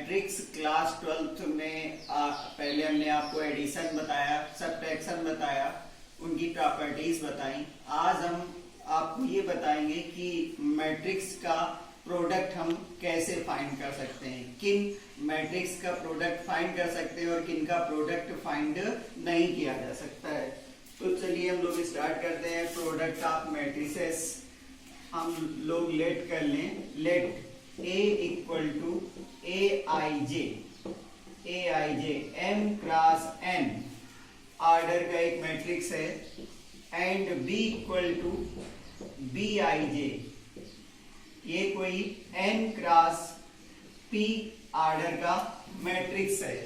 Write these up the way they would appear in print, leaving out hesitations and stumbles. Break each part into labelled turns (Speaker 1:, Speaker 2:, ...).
Speaker 1: Matrix class 12th में पहले हमने आपको एडिशन बताया, सबट्रैक्शन बताया, उनकी प्रॉपर्टीज बताई। आज हम आपको ये बताएंगे कि मैट्रिक्स का प्रोडक्ट हम कैसे फाइंड कर सकते हैं, किन मैट्रिक्स का प्रोडक्ट फाइंड कर सकते हैं और किन का प्रोडक्ट फाइंड नहीं किया जा सकता है। तो चलिए हम लोग स्टार्ट करते हैं। प्रोडक्ट ऑफ मैट्रिसेस हम लोग लेट कर लें। Let A equal to AIJ M cross N order का एक मैट्रिक्स है, and B equal to BIJ ये कोई N क्रॉस P ऑर्डर का मैट्रिक्स है।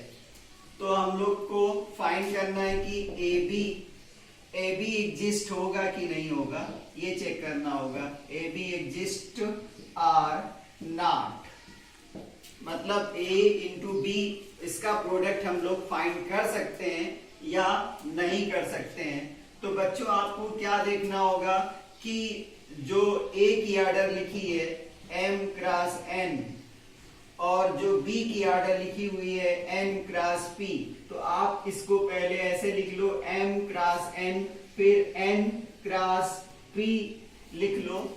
Speaker 1: तो हम लोग को फाइंड करना है कि AB एग्जिस्ट होगा कि नहीं होगा, ये चेक करना होगा। AB एग्जिस्ट आर नॉट, मतलब A इंटू B इसका प्रोडक्ट हम लोग फाइंड कर सकते हैं या नहीं कर सकते हैं। तो बच्चों आपको क्या देखना होगा कि जो A की ऑर्डर लिखी है M क्रॉस N और जो B की ऑर्डर लिखी हुई है N क्रॉस P, तो आप इसको पहले ऐसे लिख लो M क्रॉस N फिर N क्रॉस P लिख लो।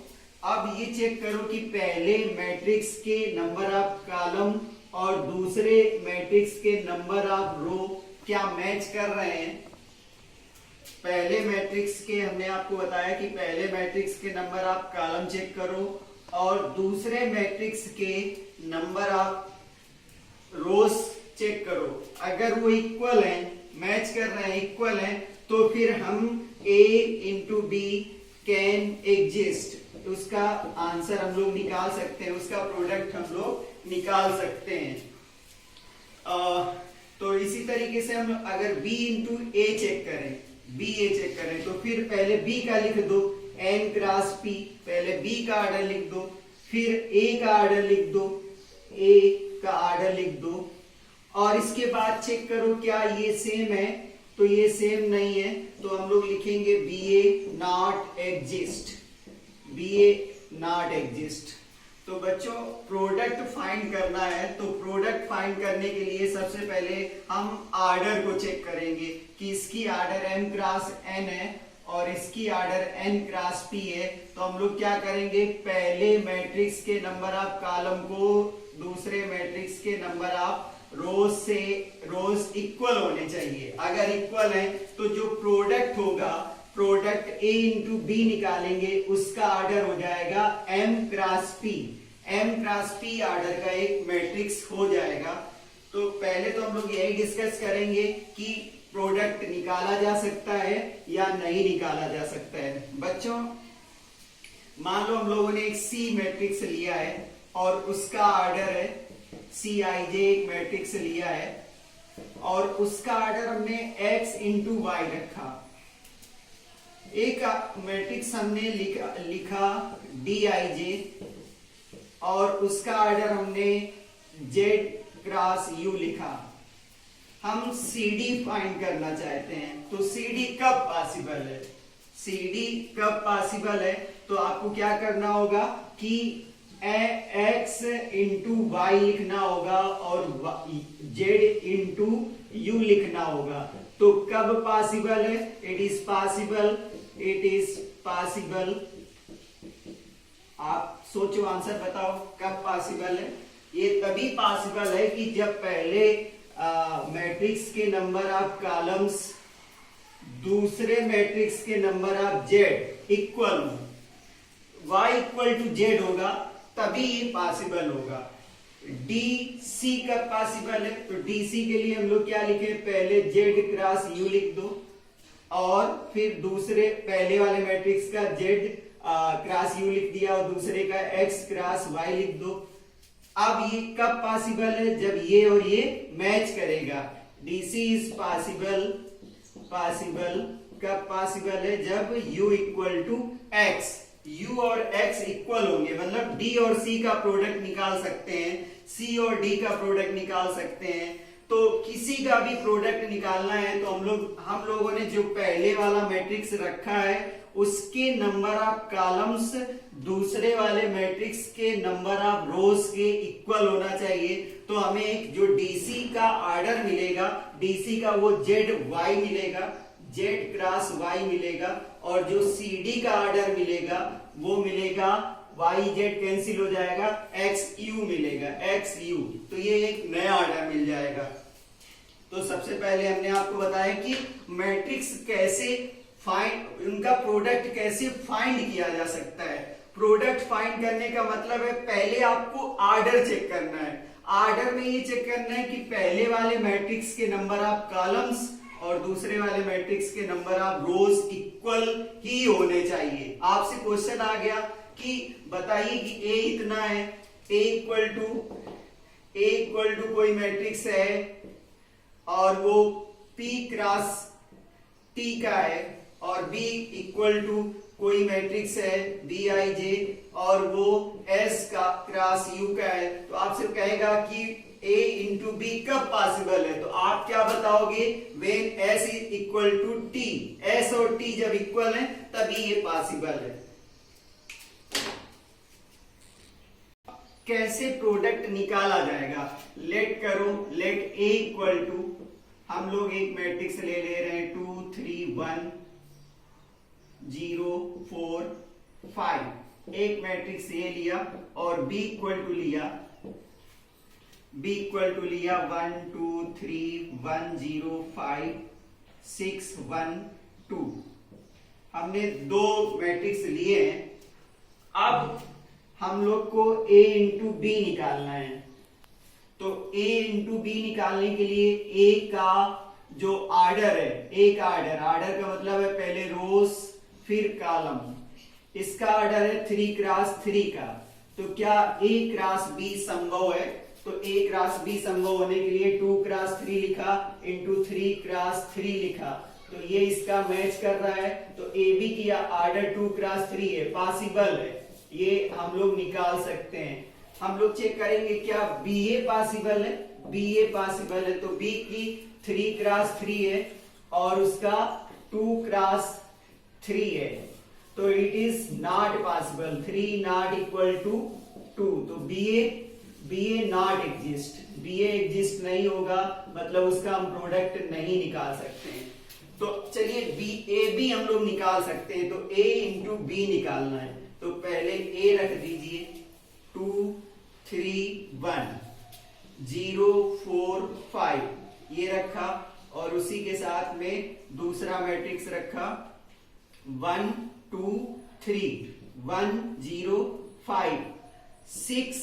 Speaker 1: अब ये चेक करो कि पहले मैट्रिक्स के नंबर ऑफ कॉलम और दूसरे मैट्रिक्स के नंबर ऑफ रो क्या मैच कर रहे हैं। पहले मैट्रिक्स के हमने आपको बताया कि पहले मैट्रिक्स के नंबर ऑफ कॉलम चेक करो और दूसरे मैट्रिक्स के नंबर ऑफ रोज चेक करो। अगर वो इक्वल हैं, मैच कर रहे हैं, इक्वल हैं, तो फिर हम A into B can exist, उसका आंसर हम लोग निकाल सकते हैं, उसका प्रोडक्ट हम लोग निकाल सकते हैं। तो इसी तरीके से हम अगर B इंटू A चेक करें, तो फिर पहले B का लिख दो N क्रॉस P, पहले B का ऑर्डर लिख दो, फिर A का ऑर्डर लिख दो, A का ऑर्डर लिख दो, और इसके बाद चेक करो क्या ये सेम है। तो ये सेम नहीं है, तो हम लोग लिखेंगे BA not exist, BA not exist. तो बच्चों प्रोडक्ट फाइंड करना है, तो प्रोडक्ट फाइंड करने के लिए सबसे पहले हम ऑर्डर को चेक करेंगे कि इसकी ऑर्डर M क्रॉस N है और इसकी ऑर्डर N क्रॉस P है। तो हम लोग क्या करेंगे, पहले मैट्रिक्स के नंबर ऑफ कॉलम को दूसरे मैट्रिक्स के नंबर ऑफ रोज इक्वल होने चाहिए। अगर इक्वल है तो जो प्रोडक्ट होगा, प्रोडक्ट A इंटू B निकालेंगे, उसका ऑर्डर हो जाएगा M cross P, M cross P order का एक मैट्रिक्स हो जाएगा। तो पहले तो हम लोग यही डिस्कस करेंगे कि प्रोडक्ट निकाला जा सकता है या नहीं निकाला जा सकता है। बच्चों मान लो हम लोगों ने एक C मैट्रिक्स लिया है और उसका ऑर्डर है CIJ, एक मैट्रिक्स लिया है और उसका ऑर्डर हमने X इंटू Y रखा। एक मैट्रिक्स हमने लिखा DIJ और उसका ऑर्डर हमने Z क्रॉस U लिखा। हम CD फाइंड करना चाहते हैं, तो CD कब पॉसिबल है, CD कब पॉसिबल है, तो आपको क्या करना होगा कि X इंटू Y लिखना होगा और Z इंटू U लिखना होगा। तो कब पॉसिबल है, इट इज पॉसिबल। आप सोचो, आंसर बताओ कब पॉसिबल है। ये तभी पॉसिबल है कि जब पहले मैट्रिक्स के नंबर ऑफ कॉलम्स दूसरे मैट्रिक्स के नंबर ऑफ Z इक्वल हो, Y इक्वल टू Z होगा, तभी ये पॉसिबल होगा। DC कब पॉसिबल है, तो DC के लिए हम लोग क्या लिखे, पहले Z क्रॉस U लिख दो और फिर दूसरे पहले वाले मैट्रिक्स का Z क्रॉस U लिख दिया और दूसरे का X क्रॉस Y लिख दो। अब ये कब पॉसिबल है, जब ये और ये मैच करेगा। DC इज पॉसिबल कब पॉसिबल है, जब U equal to X, U और X इक्वल होंगे, मतलब D और C का प्रोडक्ट निकाल सकते हैं, C और D का प्रोडक्ट निकाल सकते हैं। तो किसी का भी प्रोडक्ट निकालना है तो हम लोगों ने जो पहले वाला मैट्रिक्स रखा है उसके नंबर ऑफ कॉलम्स दूसरे वाले मैट्रिक्स के नंबर ऑफ रोज के इक्वल होना चाहिए। तो हमें एक जो डीसी का ऑर्डर मिलेगा, डीसी का वो जेड वाई मिलेगा, जेड क्रॉस वाई मिलेगा, और जो सीडी का ऑर्डर मिलेगा वो मिलेगा वाई जेड कैंसिल हो जाएगा, एक्स यू मिलेगा, एक्स यू। तो ये एक नया ऑर्डर मिल जाएगा। तो सबसे पहले हमने आपको बताया कि मैट्रिक्स कैसे फाइंड, उनका प्रोडक्ट कैसे फाइंड किया जा सकता है। प्रोडक्ट फाइंड करने का मतलब है पहले आपको ऑर्डर चेक करना है। ऑर्डर में ये चेक करना है कि पहले वाले मैट्रिक्स के नंबर ऑफ कॉलम्स और दूसरे वाले मैट्रिक्स के नंबर ऑफ रोज इक्वल ही होने चाहिए। आपसे क्वेश्चन आ गया कि बताइए कि ए इतना है, ए इक्वल टू कोई मैट्रिक्स है और वो P क्रॉस T का है, और B इक्वल टू कोई मैट्रिक्स है Bij और वो S का क्रॉस U का है। तो आपसे कहेगा कि A इंटू B कब पॉसिबल है, तो आप क्या बताओगे, when S is equal to T, S और T जब इक्वल है तभी ये पॉसिबल है। कैसे प्रोडक्ट निकाला जाएगा, लेट करो, लेट A इक्वल टू, हम लोग एक मैट्रिक्स ले रहे हैं 2 3 1 0 4 5, एक मैट्रिक्स ए लिया और B इक्वल टू लिया, B इक्वल टू लिया 1 2 3 1 0 5 6 1 2। हमने दो मैट्रिक्स लिए हैं। अब हम लोग को A इंटू बी निकालना है। तो A इंटू बी निकालने के लिए A का जो ऑर्डर है, A का ऑर्डर का मतलब है पहले रोज फिर कॉलम, इसका ऑर्डर है 3 क्रॉस 3 का। तो क्या A क्रॉस B संभव है, तो A क्रॉस B संभव होने के लिए 2 क्रॉस 3 लिखा इंटू 3 क्रॉस 3 लिखा, तो ये इसका मैच कर रहा है। तो AB की ऑर्डर 2 क्रॉस 3 है, पॉसिबल है, ये हम लोग निकाल सकते हैं। हम लोग चेक करेंगे क्या BA पॉसिबल है, BA पॉसिबल है, तो B की 3 क्रॉस 3 है और उसका 2 क्रॉस 3 है, तो it is not possible, 3 not equal to 2। तो BA not exist, BA exist नहीं होगा, मतलब उसका हम प्रोडक्ट नहीं निकाल सकते हैं। तो चलिए AB हम लोग निकाल सकते हैं। तो A इंटू B निकालना है, तो पहले A रख दीजिए 2 3 1 0 4 5 ये रखा, और उसी के साथ में दूसरा मैट्रिक्स रखा 1 2 3 1 0 5 6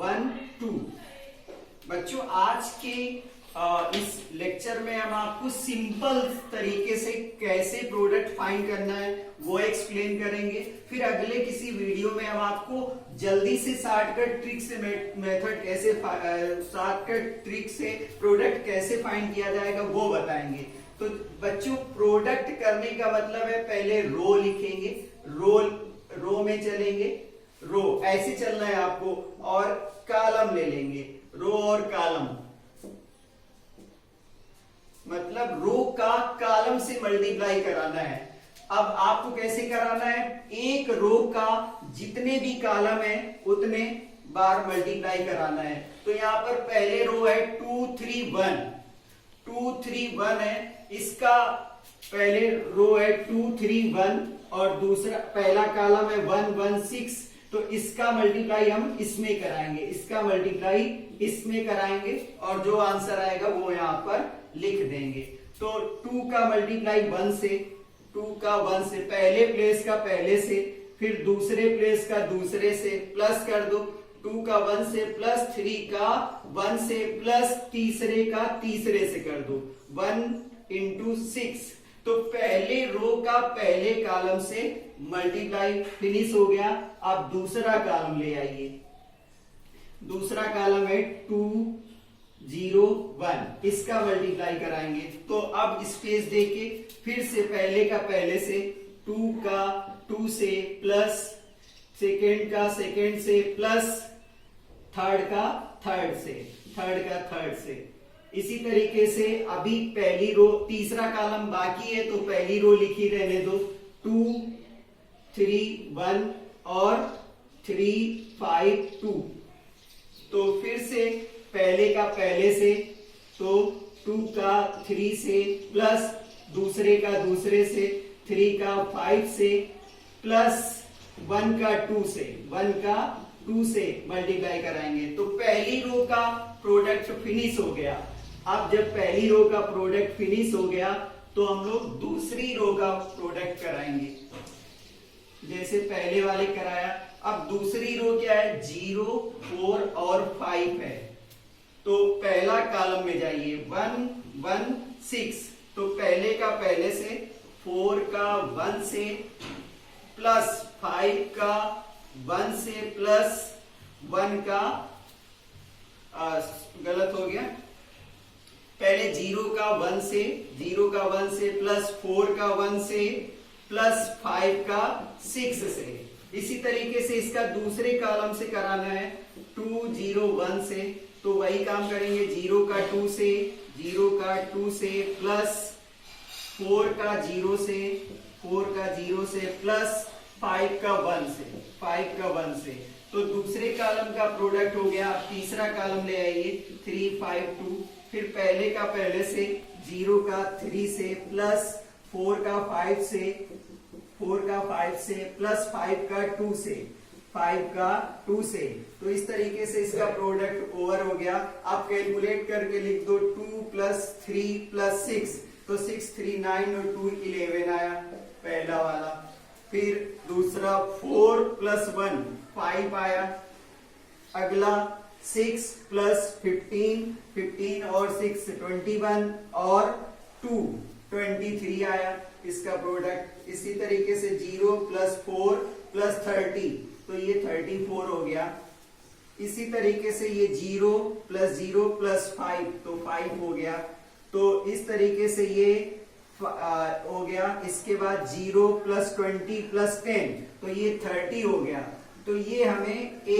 Speaker 1: 1 2। बच्चों आज के इस लेक्चर में हम आपको सिंपल तरीके से कैसे प्रोडक्ट फाइंड करना है वो एक्सप्लेन करेंगे। फिर अगले किसी वीडियो में हम आपको जल्दी से शॉर्टकट ट्रिक से मेथड कैसे, शॉर्टकट ट्रिक से प्रोडक्ट कैसे फाइंड किया जाएगा वो बताएंगे। तो बच्चों प्रोडक्ट करने का मतलब है पहले रो लिखेंगे, रो में चलेंगे, रो ऐसे चलना है आपको, और कॉलम ले लेंगे, रो और कॉलम, मतलब रो का कॉलम से मल्टीप्लाई कराना है। अब आपको कैसे कराना है, एक रो का जितने भी कॉलम है उतने बार मल्टीप्लाई कराना है। तो यहां पर पहले रो है 2 3 1 है, इसका पहले रो है 2 3 1 और दूसरा पहला कॉलम है 1 1 6, तो इसका मल्टीप्लाई हम इसमें कराएंगे, इसका मल्टीप्लाई इसमें कराएंगे, और जो आंसर आएगा वो यहां पर लिख देंगे। तो 2 का मल्टीप्लाई 1 से, 2 का 1 से, पहले प्लेस का पहले से, फिर दूसरे प्लेस का दूसरे से, प्लस कर दो 2 का 1 से, प्लस 3 का 1 से, प्लस तीसरे का तीसरे से कर दो 1 इंटू 6। तो पहले रो का पहले कॉलम से मल्टीप्लाई फिनिश हो गया। अब दूसरा कॉलम ले आइए, दूसरा कॉलम है 2 0 1, इसका मल्टीप्लाई कराएंगे। तो अब स्पेस देके फिर से पहले का पहले से, 2 का 2 से, प्लस सेकेंड का सेकेंड से, प्लस थर्ड का थर्ड से, थर्ड का थर्ड से। इसी तरीके से अभी पहली रो, तीसरा कॉलम बाकी है तो पहली रो लिखी रहने दो, 2 3 1 और 3 5 2। तो फिर से पहले का पहले से, तो 2 का 3 से प्लस दूसरे का दूसरे से, 3 का 5 से प्लस 1 का 2 से, 1 का 2 से मल्टीप्लाई कराएंगे तो पहली रो का प्रोडक्ट फिनिश हो गया। अब जब पहली रो का प्रोडक्ट फिनिश हो गया तो हम लोग दूसरी रो का प्रोडक्ट कराएंगे, जैसे पहले वाले कराया। अब दूसरी रो क्या है, 0 4 और 5 है। तो पहला कॉलम में जाइए, 1 1 6। तो पहले का पहले से, 4 का 1 से प्लस 5 का 1 से प्लस 1 का गलत हो गया, पहले 0 का 1 से, 0 का 1 से प्लस 4 का 1 से प्लस 5 का 6 से। इसी तरीके से इसका दूसरे कॉलम से कराना है, 2 0 1 से। तो वही काम करेंगे, 0 का 2 से, 0 का 2 से प्लस 4 का 0 से, 4 का 0 से प्लस 5 का 1 से, 5 का 1 से। तो दूसरे कॉलम का प्रोडक्ट हो गया। अब तीसरा कॉलम ले आइए, 3 5 2। फिर पहले का पहले से, 0 का 3 से प्लस 4 का 5 से, 4 का 5 से प्लस 5 का 2 से, 5 का 2 से। तो इस तरीके से इसका प्रोडक्ट ओवर हो गया। आप कैलकुलेट करके लिख दो, 2 प्लस 3 प्लस 6, तो 6 3 9 और 2 11 आया पहला वाला। फिर दूसरा 4 प्लस 1 5 आया। अगला 6 प्लस 15, 15 और 6 21 और 2 23 आया इसका प्रोडक्ट। इसी तरीके से 0 प्लस 4 प्लस 30, तो ये 34 हो गया। इसी तरीके से ये 0 प्लस 5, तो 5 हो गया। तो इस तरीके से ये हो गया। इसके बाद 0 प्लस 20 प्लस 10, तो ये 30 हो गया। तो ये हमें a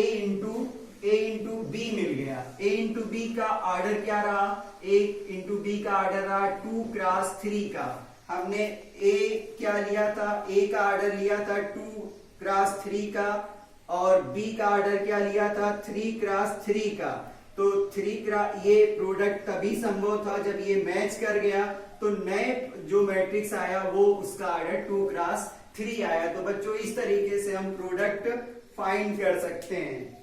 Speaker 1: इंटू बी मिल गया। a इंटू बी का ऑर्डर क्या रहा, a इंटू बी का ऑर्डर रहा 2 क्रॉस 3 का। हमने a क्या लिया था, a का ऑर्डर लिया था 2 क्रॉस 3 का, और b का ऑर्डर क्या लिया था 3 क्रॉस 3 का। तो 3 क्रॉस, ये प्रोडक्ट तभी संभव था जब ये मैच कर गया। तो नए जो मैट्रिक्स आया वो उसका ऑर्डर 2 क्रॉस 3 आया। तो बच्चों इस तरीके से हम प्रोडक्ट फाइंड कर सकते हैं।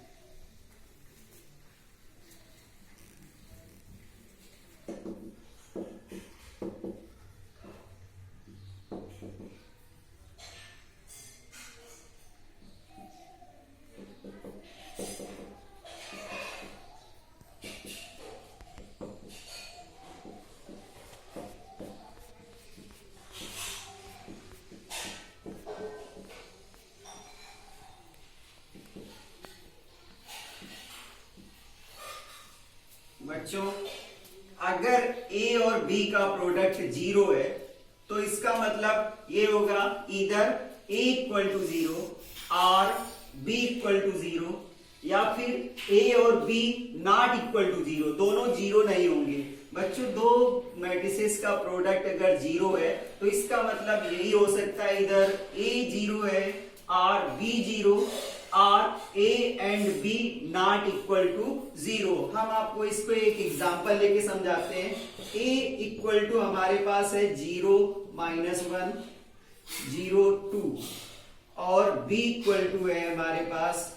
Speaker 1: बच्चों अगर a और b का प्रोडक्ट 0 है तो इसका मतलब ये होगा इधर a इक्वल टू 0 और b इक्वल टू 0, या फिर a और b नॉट इक्वल टू 0, दोनों 0 नहीं होंगे। बच्चों दो मैट्रिसेस का प्रोडक्ट अगर 0 है तो इसका मतलब यही हो सकता है इधर a 0 है और b 0 और a and b not equal to 0। हम आपको इस पे एक एग्जांपल लेके समझाते हैं। a इक्वल टू हमारे पास है 0 -1 0 2 और b इक्वल टू है हमारे पास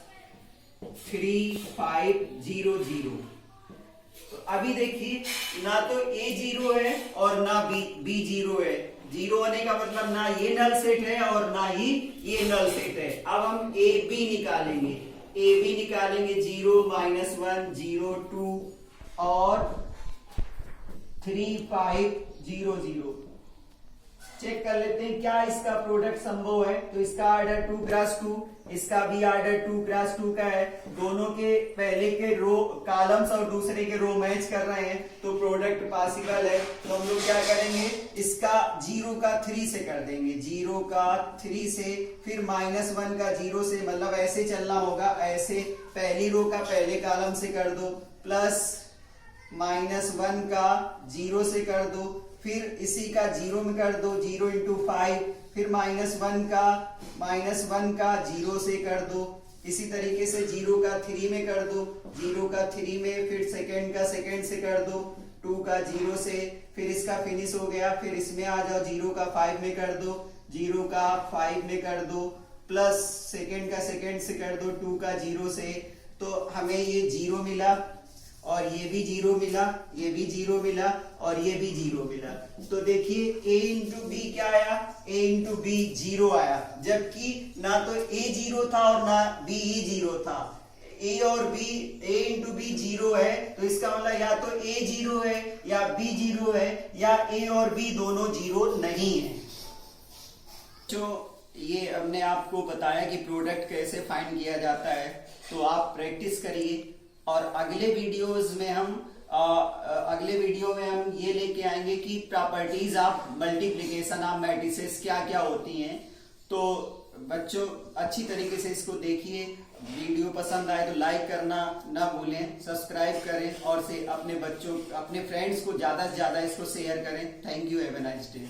Speaker 1: 3 5 0 0। तो अभी देखिए ना तो a 0 है और ना b 0 है। 0 होने का मतलब ना ये नल सेट है और ना ही ये नल सेट है। अब हम a b निकालेंगे, a b निकालेंगे 0 -1 0 2 और 3 5 0 0। चेक कर लेते हैं क्या इसका प्रोडक्ट संभव है। तो इसका ऑर्डर 2 क्रॉस 2, इसका भी ऑर्डर 2 क्रॉस 2 का है। दोनों के पहले के रो कॉलम्स और दूसरे के रो मैच कर रहे हैं तो प्रोडक्ट पॉसिबल है। तो हम लोग क्या करेंगे, इसका 0 का 3 से कर देंगे, 0 का 3 से, फिर -1 का 0 से, मतलब ऐसे चलना होगा, ऐसे पहली रो का पहले कॉलम से कर दो, प्लस -1 का 0 से कर दो, फिर इसी का 0 में कर दो, 0 इंटू 5, फिर -1 का 0 से कर दो, इसी तरीके से 0 का 3 में कर दो, 0 का 3 में, फिर सेकंड का सेकंड से कर दो, 2 का 0 से, फिर इसका फिनिश हो गया। फिर इसमें आ जाओ, 0 का 5 में कर दो, 0 का 5 में कर दो, प्लस सेकंड का सेकंड से कर दो 2 का 0 से, तो हमें ये 0 मिला और ये भी 0 मिला, ये भी 0 मिला और ये भी 0 मिला। तो देखिए a इंटू बी क्या आया, a इंटू बी 0 आया, जबकि ना तो a 0 था और ना b ही 0 था। a और b, a इंटू बी 0 है, तो इसका मतलब या तो a 0 है या b 0 है, या a और b दोनों 0 नहीं है। जो ये हमने आपको बताया कि प्रोडक्ट कैसे फाइंड किया जाता है, तो आप प्रैक्टिस करिए। और अगले वीडियो में हम ये लेके आएंगे कि properties of multiplication of matrices क्या क्या होती हैं। तो बच्चों अच्छी तरीके से इसको देखिए, वीडियो पसंद आए तो लाइक करना ना भूलें, सब्सक्राइब करें और से अपने फ्रेंड्स को ज्यादा से ज्यादा इसको शेयर करें। Thank you, have a nice day.